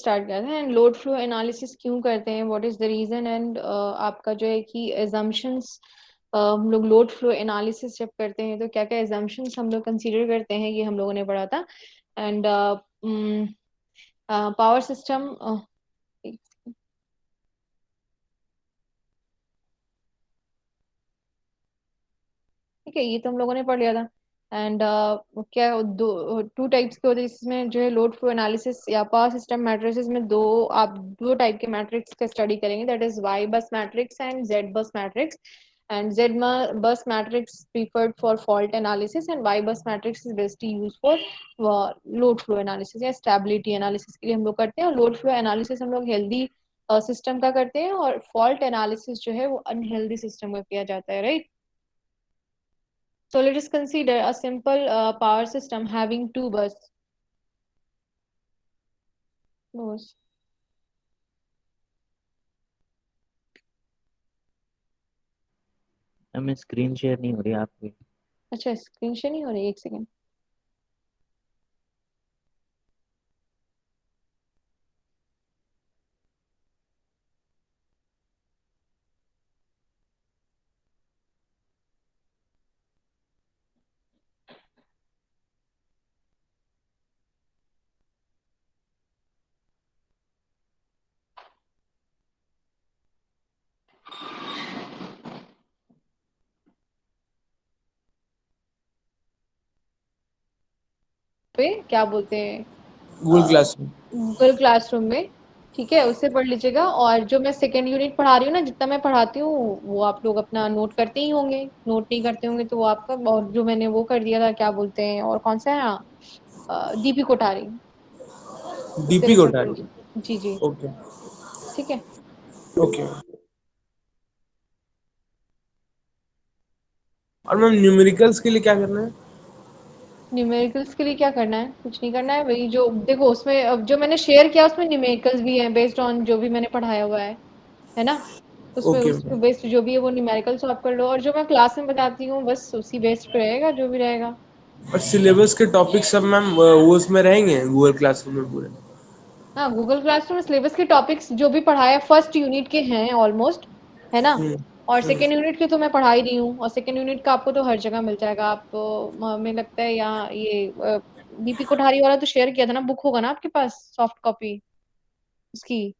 Start करते हैं। And load flow analysis क्यों करते हैं, what is the reason, and आपका जो है कि एजम्पशंस, हम लोग लोड फ्लो एनालिसिस जब करते हैं तो क्या क्या एजम्पशंस हम लोग कंसीडर करते हैं, ये हम लोगों ने पढ़ा था। एंड पावर सिस्टम, ठीक है, ये तो हम लोगों ने पढ़ लिया था। एंड क्या दो टू टाइप्स के होते हैं जिसमें जो है लोड फ्लो एनालिसिस या पावर सिस्टम मैट्रिसेस में आप दो टाइप के मैट्रिक्स का स्टडी करेंगे, that is Y bus matrix and Z bus matrix. And Z bus matrix preferred for fault analysis and Y bus matrix is best use for load flow analysis या stability analysis के लिए हम लोग करते हैं। और load flow analysis हम लोग हेल्दी सिस्टम का करते हैं, और फॉल्ट एनालिसिस जो है वो अनहेल्दी सिस्टम का किया जाता है, right. So let us consider a simple power system having two bus. हमें स्क्रीन शेयर नहीं हो रही आपकी। अच्छा, स्क्रीन शेयर नहीं हो रही, एक सेकेंड। पे क्या बोलते हैं, गूगल क्लासरूम। गूगल क्लासरूम में, ठीक है, उससे पढ़ लीजिएगा। और जो मैं सेकेंड यूनिट पढ़ा रही हूँ ना, जितना मैं पढ़ाती हूँ वो आप लोग अपना नोट करते ही होंगे, नोट नहीं करते होंगे तो वो आपका, और जो मैंने वो कर दिया था क्या बोलते हैं, और कौन सा है, हाँ, दीपी कोठारी, उससे डीपी रेफर कर कोठारी। लीजिए। जी जी, ओके। ठीक है। ओके। और मैम न्यूमेरिकल्स के लिए क्या करना है? न्यूमेरिकल्स के लिए क्या करना है, कुछ नहीं करना है, वही जो देखो उसमें अब जो मैंने शेयर किया उसमें न्यूमेरिकल्स भी हैं बेस्ड ऑन जो भी मैंने पढ़ाया हुआ है ना। उसमें ओके उस मैम। बेस्ड जो भी है वो न्यूमेरिकल सॉल्व कर लो, और जो मैं क्लास में बताती हूँ बस उसी बेस्ड पे रहेगा जो भी रहेगा। और सिलेबस के टॉपिक सब मैम वो उसमें रहेंगे गूगल क्लासरूम में पूरे? हाँ, गूगल क्लासरूम में सिलेबस के टॉपिक्स जो भी पढ़ाया फर्स्ट यूनिट के हैं ऑलमोस्ट, है ना। हम्म। और हम्म। सेकेंड यूनिट के तो मैं पढ़ा ही रही हूँ, और सेकेंड यूनिट का आपको तो हर जगह मिल जाएगा। आप हमें लगता है यहाँ ये दीपी कोठारी वाला तो शेयर किया था ना, बुक होगा ना आपके पास सॉफ्ट कॉपी उसकी।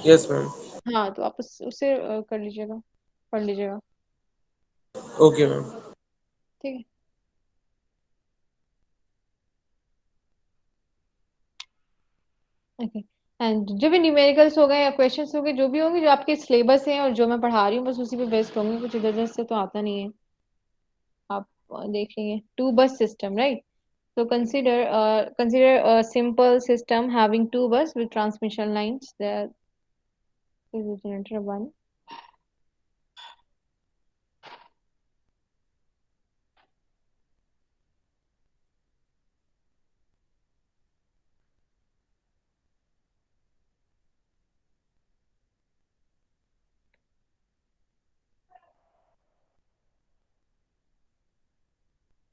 Yes ma'am. हाँ, तो आप उससे कर लीजिएगा, पढ़ लीजिएगा, ओके मैम। ठीक है। ओके। एंड जो भी न्यूमेरिकल्स हो गए या क्वेश्चंस हो गए जो भी होंगे, जो आपके सिलेबस हैं और जो मैं पढ़ा रही हूँ बस उसी पे बेस्ड होंगे, कुछ इधर उधर से तो आता नहीं है। आप देख लेंगे टू बस system, right. So consider a simple system having two bus with transmission lines. There is a generator one.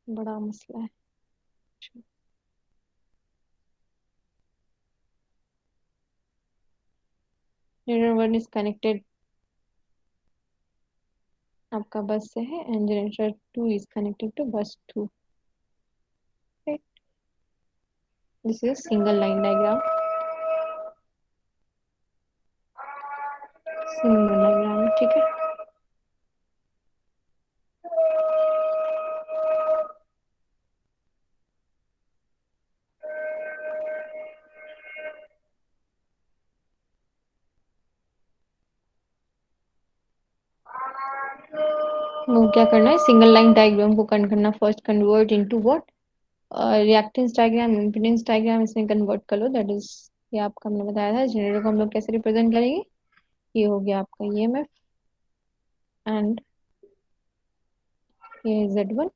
बड़ा मसला है। Generator one is connected आपका बस से है, and generator two is connected to bus two. Right. This is single line diagram. Single diagram, ठीक है। वो क्या करना है, सिंगल लाइन डायग्राम को करना, first convert into what, reactance diagram, impedance diagram इसमें कन्वर्ट कर लो, दैट इज, ये आपका हमने बताया था। जनरेटर को हम लोग कैसे रिप्रेजेंट करेंगे, ये हो गया आपका ईएमएफ, एंड ये Z1।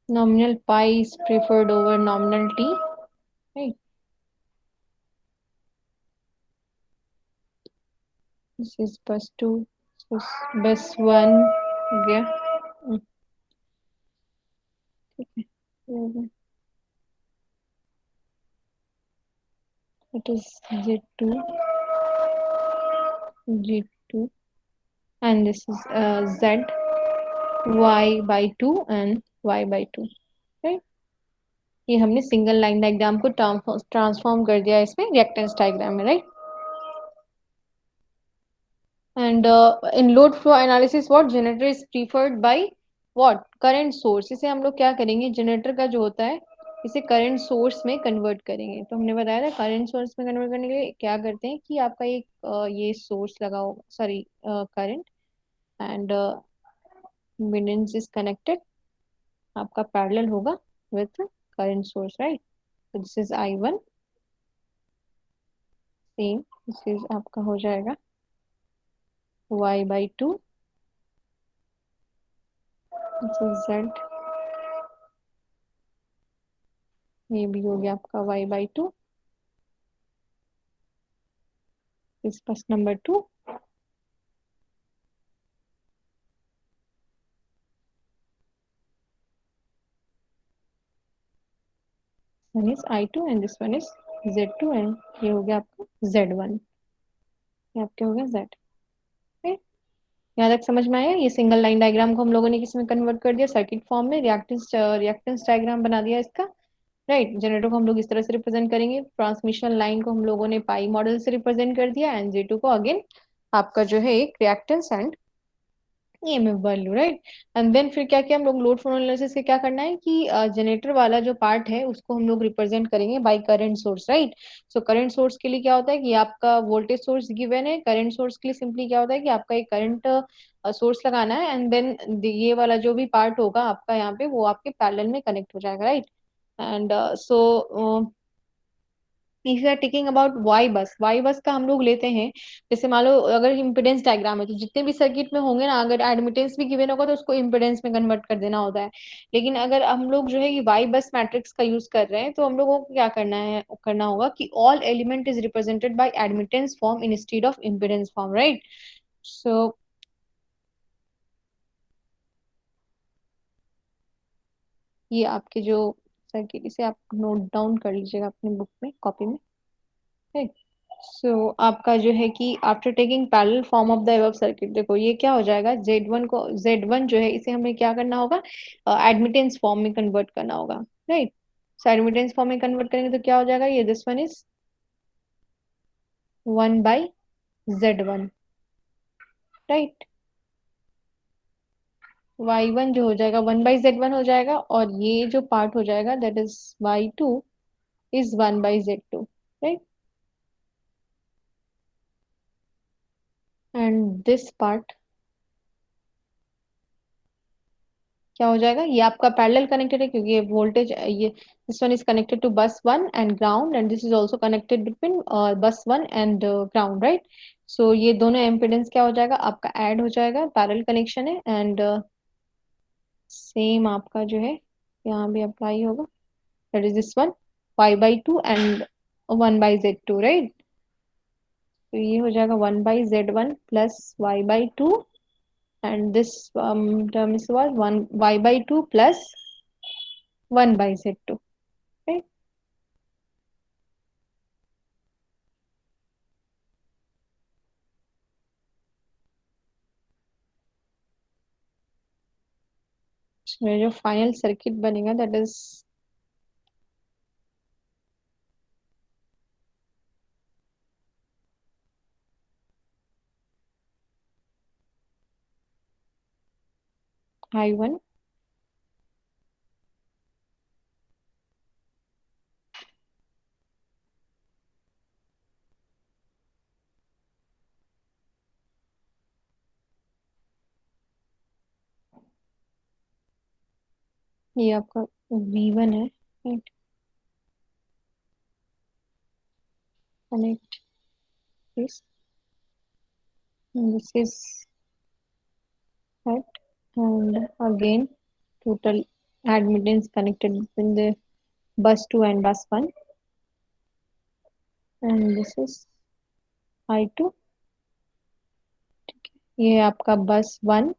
nominal pi is preferred over nominal t, right? This is bus 2, this is bus 1 हो गया। होगा, it is Z2, G2, and this is Z, Y by 2 and Y by 2, right? ये हमने single line diagram को transform कर दिया इसमें reactance diagram में, right? And in load flow analysis what generator is preferred by what current source. इसे हम लोग क्या करेंगे, जनरेटर का जो होता है इसे करंट सोर्स में कन्वर्ट करेंगे। तो हमने बताया था करंट सोर्स में कन्वर्ट करने के लिए क्या करते हैं कि आपका एक ये सोर्स लगा होगा, sorry current, and impedance is connected, आपका पैरेलल होगा विथ करंट सोर्स, राइट? तो this is I1, same this is आपका हो जाएगा Y by 2, this is Z, ये भी हो गया आपका Y by 2, इस बस number 2, one is I2 and this one is Z2 and ये हो गया आपका Z1, ये आपके हो गया Z, ठीक? यहाँ तक समझ में आया? ये सिंगल लाइन डायग्राम को हम लोगों ने किस में कन्वर्ट कर दिया, सर्किट फॉर्म में, रिएक्टेंस डायग्राम बना दिया इसका, राइट? जनरेटर को हम लोग इस तरह से रिप्रेजेंट करेंगे, ट्रांसमिशन लाइन को हम लोगों ने पाई मॉडल से रिप्रेजेंट कर दिया, एंड J2 को अगेन आपका जो है एक reactance and EMF value, right? And then फिर क्या किया हम लोग, लोड फ्लो एनालिसिस से क्या करना है कि जनरेटर वाला जो पार्ट है उसको हम लोग रिप्रेजेंट करेंगे by current source, right? So current source के लिए क्या होता है कि आपका वोल्टेज सोर्स गिवन है, करंट सोर्स के लिए सिंपली क्या होता है कि आपका एक करंट सोर्स लगाना है, एंड देन ये वाला जो भी पार्ट होगा आपका यहाँ पे वो आपके पैरेलल में कनेक्ट हो जाएगा, right? And so if you are taking about Y bus का हम लोग लेते हैं, जैसे मान लो अगर इम्पिडेंस डायग्राम है तो जितने भी सर्किट में होंगे ना, अगर एडमिटेंस भी गिवन होगा तो उसको इम्पिडेंस में कन्वर्ट कर देना होता है। लेकिन अगर हम लोग जो है कि वाई बस मैट्रिक्स का यूज कर रहे हैं तो हम लोगों को क्या करना होगा कि all element is represented by admittance form instead of impedance form, right? So ये आपके जो सर्किट, इसे आप नोट डाउन कर लीजिएगा अपने बुक में, कॉपी में, ठीक? सो आपका जो है कि after taking parallel form of the above circuit, देखो ये क्या हो जाएगा, Z1 जो है इसे हमें क्या करना होगा, एडमिटेंस फॉर्म में कन्वर्ट करना होगा, राइट? सो एडमिटेंस फॉर्म में कन्वर्ट करेंगे तो क्या हो जाएगा, ये this one is 1/Z1, right? Y1 जो हो जाएगा 1/Z1 हो जाएगा, और ये जो पार्ट हो जाएगा that is Y2 is 1/Z2, right? And this part क्या हो जाएगा, ये आपका पैरेलल कनेक्टेड है क्योंकि ये वोल्टेज, ये this one is connected to bus 1 and ground, and this is also connected between bus 1 and ground, right? So ये दोनों एम्पिडेंस क्या हो जाएगा आपका, ऐड हो जाएगा, पैरेलल कनेक्शन है, एंड सेम आपका जो है यहाँ भी अप्लाई होगा, that is this one Y/2 and 1/Z2, right? तो ये हो जाएगा 1/Z1 plus Y/2, and this term is was 1 Y/2 plus 1/Z2, right? इसमें जो फाइनल सर्किट बनेगा दैट इज I1, ये आपका V1 है, right? Connect this, and this is that, and again total admittance connected between the bus 2 and bus 1, and this is I2, ये आपका bus 1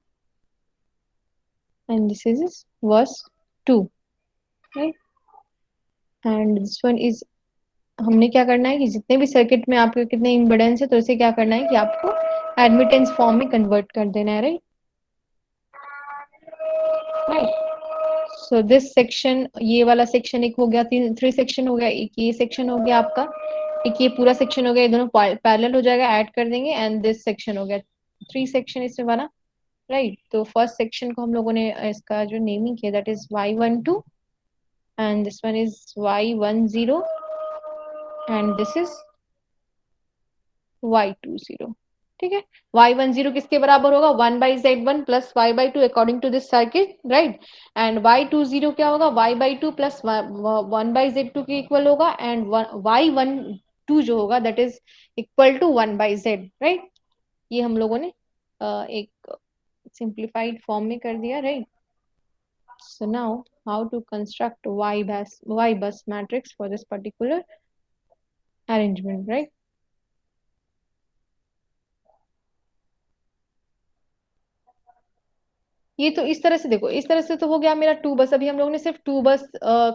and this is bus 2, right. And this one is, हमने क्या करना है कि जितने भी circuit में आपके कितने इम्पिडेंस है तो इसे क्या करना है कि आपको एडमिटेंस फॉर्म में कन्वर्ट कर देना है, right. Right, so this section, ये वाला सेक्शन एक हो गया, थ्री सेक्शन हो गया, एक ये सेक्शन हो गया आपका, एक ये पूरा सेक्शन हो गया, ये दोनों पैरेलल हो जाएगा, ऐड कर देंगे, एंड दिस सेक्शन हो गया, थ्री सेक्शन इसमें बना, राइट। तो फर्स्ट सेक्शन को हम लोगों ने इसका जो नेमिंग किया that is y12 and this one is y10 and this is y20। ठीक है, y10 किसके बराबर होगा, 1/z1 plus y/2 according to this circuit, right. And y20 क्या होगा, y/2 प्लस 1/z2 के इक्वल होगा, एंड y12 जो होगा that is equal to 1/z, right. ये हम लोगों ने एक simplified form में कर दिया, right? So now how to construct y bus matrix for this particular arrangement, right? ये तो इस तरह से देखो, इस तरह से तो हो गया मेरा टू बस, अभी हम लोगों ने सिर्फ टू बस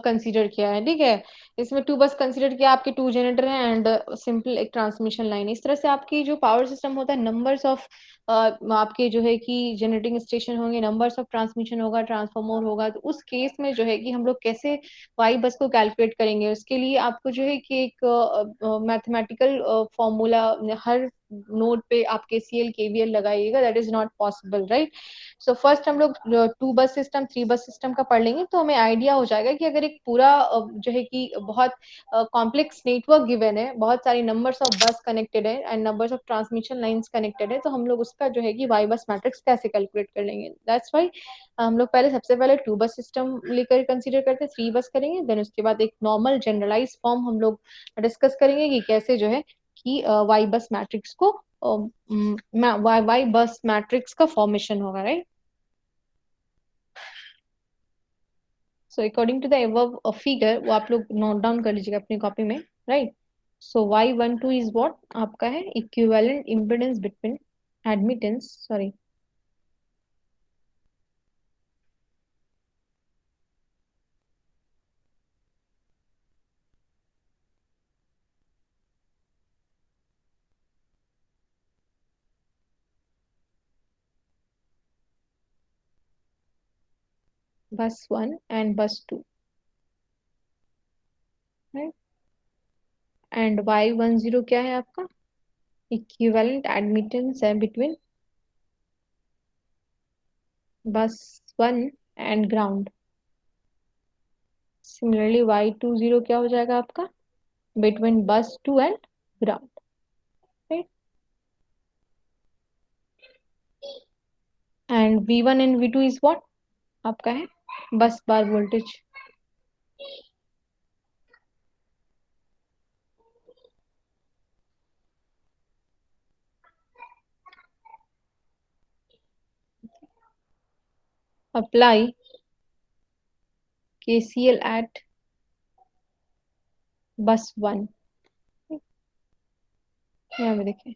कंसीडर किया है, ठीक है। इसमें टू बस कंसीडर किया, आपके टू जनरेटर हैं एंड सिंपल एक ट्रांसमिशन लाइन। इस तरह से आपकी जो पावर सिस्टम होता है, नंबर्स ऑफ आपके जो है कि जनरेटिंग स्टेशन होंगे, नंबर्स ऑफ ट्रांसमिशन होगा, ट्रांसफॉर्मर होगा, तो उस केस में जो है कि हम लोग कैसे वाई बस को कैलकुलेट करेंगे, उसके लिए आपको जो है कि एक मैथमेटिकल फॉर्मूला हर नोड पे आप KCL KVL लगाइएगा, that is not possible, right. So first हम लोग टू बस सिस्टम थ्री बस सिस्टम का पढ़ लेंगे, तो हमें आइडिया हो जाएगा कि अगर एक पूरा जो है कि बहुत कॉम्प्लेक्स नेटवर्क गिवन है, बहुत सारी नंबर्स ऑफ बस कनेक्टेड है and numbers of transmission lines connected है, तो हम लोग उसका जो है कि वाई बस मैट्रिक्स कैसे कैलकुलेट कर लेंगे। दैट्स वाई हम लोग पहले सबसे पहले टू बस सिस्टम लेकर कंसीडर करते हैं, थ्री बस करेंगे, देन उसके बाद एक नॉर्मल जनरलाइज फॉर्म हम लोग डिस्कस करेंगे कि कैसे जो है कि वाई बस मैट्रिक्स को वाई बस मैट्रिक्स का फॉर्मेशन होगा, right. So according to the above figure, वो आप लोग नोट डाउन कर लीजिएगा अपनी कॉपी में, right. So y12 is what आपका है, equivalent impedance between admittance, sorry, bus one and bus two, right. And y10 क्या है आपका, इक्विवेलेंट एडमिटेंस है between bus one and ground. Similarly y20 क्या हो जाएगा आपका, between bus two and ground, right. And V1 and V2 is what आपका है, bus bar voltage. Apply KCL at bus one, यहाँ पे देखिए,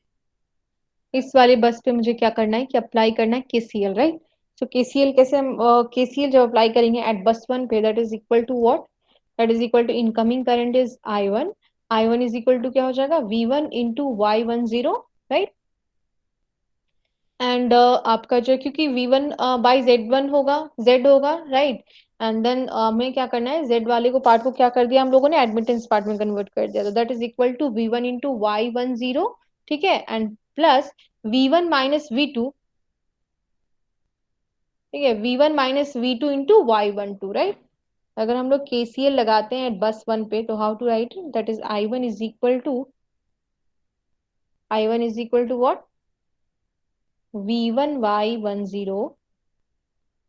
इस वाले बस पे मुझे क्या करना है कि अप्लाई करना है KCL, राइट। सो KCL कैसे हम KCL जब अप्लाई करेंगे एट बस वन पे, that is equal to what, that is equal to incoming current is I1, I1 is equal to क्या हो जाएगा, V1 into y10, right. And आपका जो, क्योंकि V1 बाई Z1 होगा, Z होगा, राइट। एंड देन हमें क्या करना है, Z वाले को पार्ट को क्या कर दिया हम लोगों ने, एडमिटेंस पार्ट में कन्वर्ट कर दिया, तो that is equal to V1 into y10, ठीक है, and plus V1 minus V2, ठीक है, V1 minus V2 into y12, right. अगर हम लोग KCL लगाते हैं बस वन पे, तो how to write, that is I1 is equal to what, V1 y10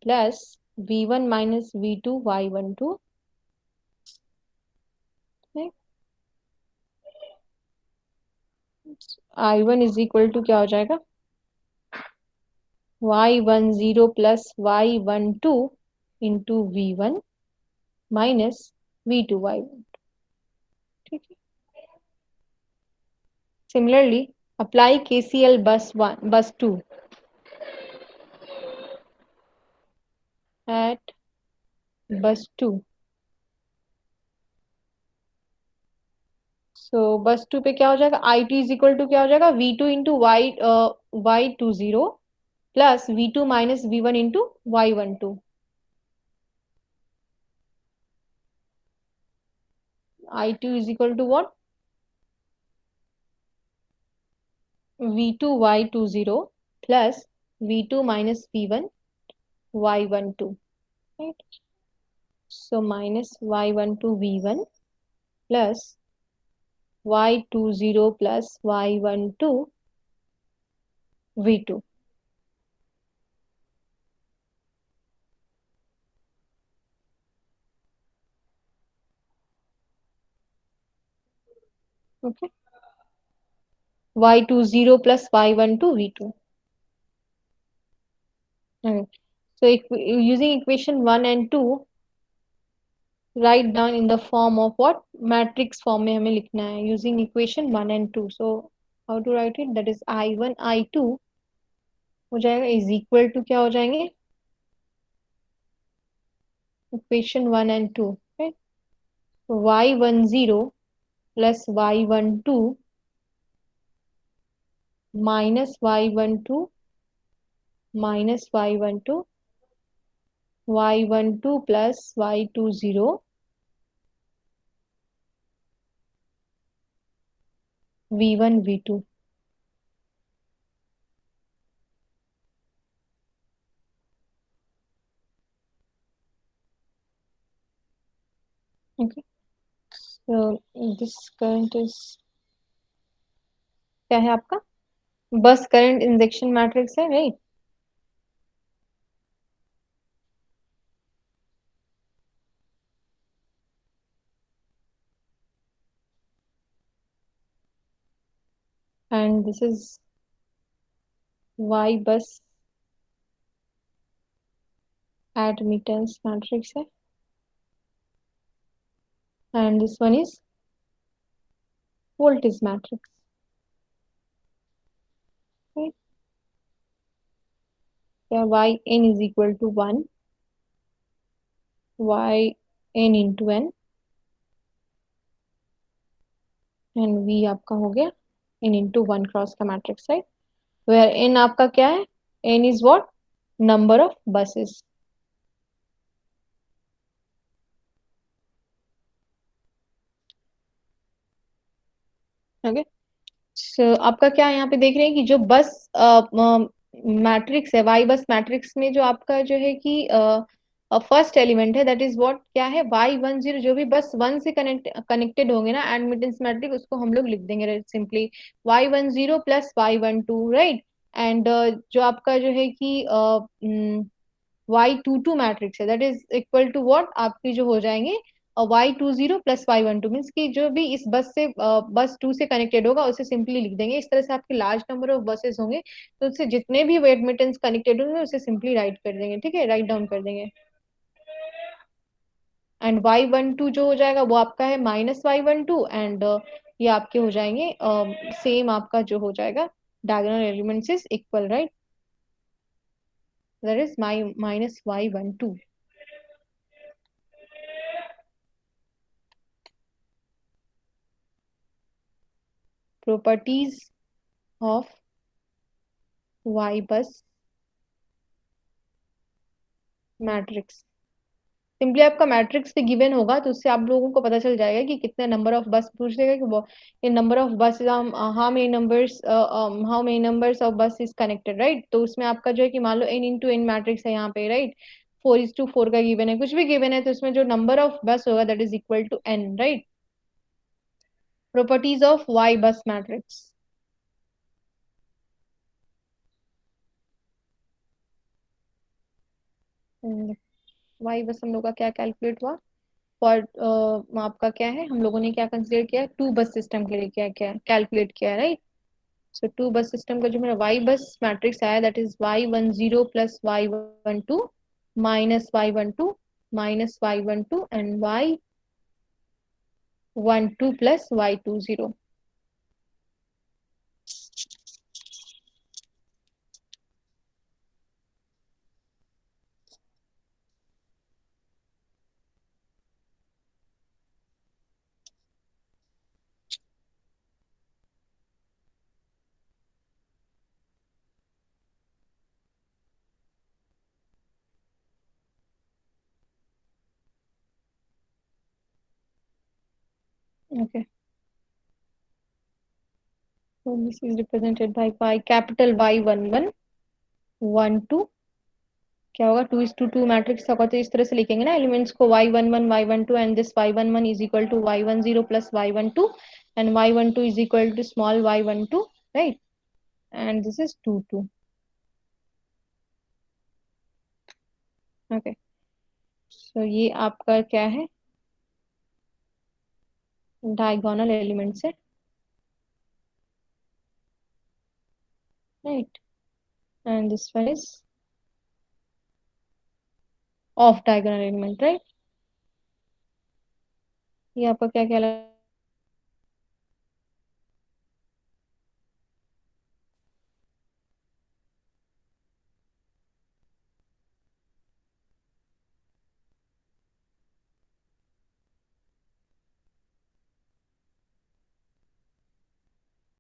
plus V1 minus V2 y12, I1 is equal to क्या हो जाएगा, y10 plus y12 into V1 minus V2 y1, ठीक है। सिमिलरली अप्लाई KCL बस one, बस to eight बस to, सो बस to पे क्या हो जाएगा, आई टू इज इक्वल टू क्या हो जाएगा, V2 into Y2 plus V2 minus V1 into Y12। I2 is equal to what? V2 Y20 plus V2 minus V1 Y12, right? So minus Y12 V1 plus Y20 plus Y12 V2. Okay. Y20 plus Y12 V2. Okay. So if using equation 1 and 2, write down in the form of what? Matrix form में हमें लिखना है using equation 1 and 2. So how to write it? That is I1 I2 हो जाएगा is equal to क्या हो जाएंगे? Equation 1 and 2. Okay? Y10 plus Y12 minus Y12 minus Y12 Y12 plus Y20 V1 V2. Okay. So this current is क्या है आपका? Bus current injection matrix है, right? And this is Y bus admittance matrix है, and this one is voltage matrix, right? या Y N is equal to 1 Y N into N and V आपका हो गया N into 1 cross का matrix, right? Where N आपका क्या है? N is what? Number of buses. Okay. So आपका क्या यहाँ पे देख रहे हैं कि जो बस मैट्रिक्स है, वाई बस मैट्रिक्स में जो आपका जो है कि फर्स्ट एलिमेंट है, दैट इज व्हाट, क्या है? Y10। जो भी बस वन से कनेक्टेड होंगे ना एडमिटेंस मैट्रिक्स, उसको हम लोग लिख देंगे simply Y10 plus Y12, right? And जो आपका जो है कि Y22 मैट्रिक्स है, that is equal to what, आपकी जो हो जाएंगे Y20 प्लस Y12, मीन्स कि जो भी इस बस से बस टू से कनेक्टेड होगा उसे सिंपली लिख देंगे। इस तरह से आपके लार्ज नंबर ऑफ बसेस होंगे तो उससे जितने भी एडमिटेंस कनेक्टेड होंगे उसे सिंपली राइट कर देंगे, ठीक है? राइट डाउन कर देंगे। एंड Y12 जो हो जाएगा वो आपका है माइनस Y12, एंड ये आपके हो जाएंगे सेम आपका जो हो जाएगा diagonal elements is equal, right? That is minus Y12। Properties of Y bus matrix. Simply आपका मैट्रिक्स पे गिवन होगा तो उससे आप लोगों को पता चल जाएगा कि कितने नंबर ऑफ बस पूछ लेगा कि वो ये नंबर ऑफ बस हाउ मेनी नंबर्स ऑफ बस इज कनेक्टेड, राइट? तो उसमें आपका जो है कि मान लो n इंटू एन मैट्रिक्स है यहाँ पे, राइट? 4:4 का गिवन है, कुछ भी गिवन है, तो उसमें जो नंबर ऑफ बस होगा that is equal to n, राइट? Properties of Y bus matrix. Y bus हम लोग का क्या कैलकुलेट हुआ? फॉर आपका क्या है, हम लोगों ने क्या कंसिडर किया? टू बस सिस्टम के लिए क्या क्या कैलकुलेट किया, राइट? सो टू बस सिस्टम का जो मेरा वाई बस मैट्रिक्स आया that is Y10 plus Y12 minus Y12 minus Y12 and Y12 plus Y20। Okay. So this is represented by y, capital Y11, 12. क्या होगा, 2:2 मैट्रिक्स होगा तो इस तरह से लिखेंगे ना एलिमेंट्स को, y11 y12 and this y11 is equal to y10 plus y12 and y12 is equal to small y12, right, and this is 2 2. Okay, so ये आपका क्या है, डायगोनल एलिमेंट्स है, right, and this one is off diagonal element, right. ये आपका क्या कहलाता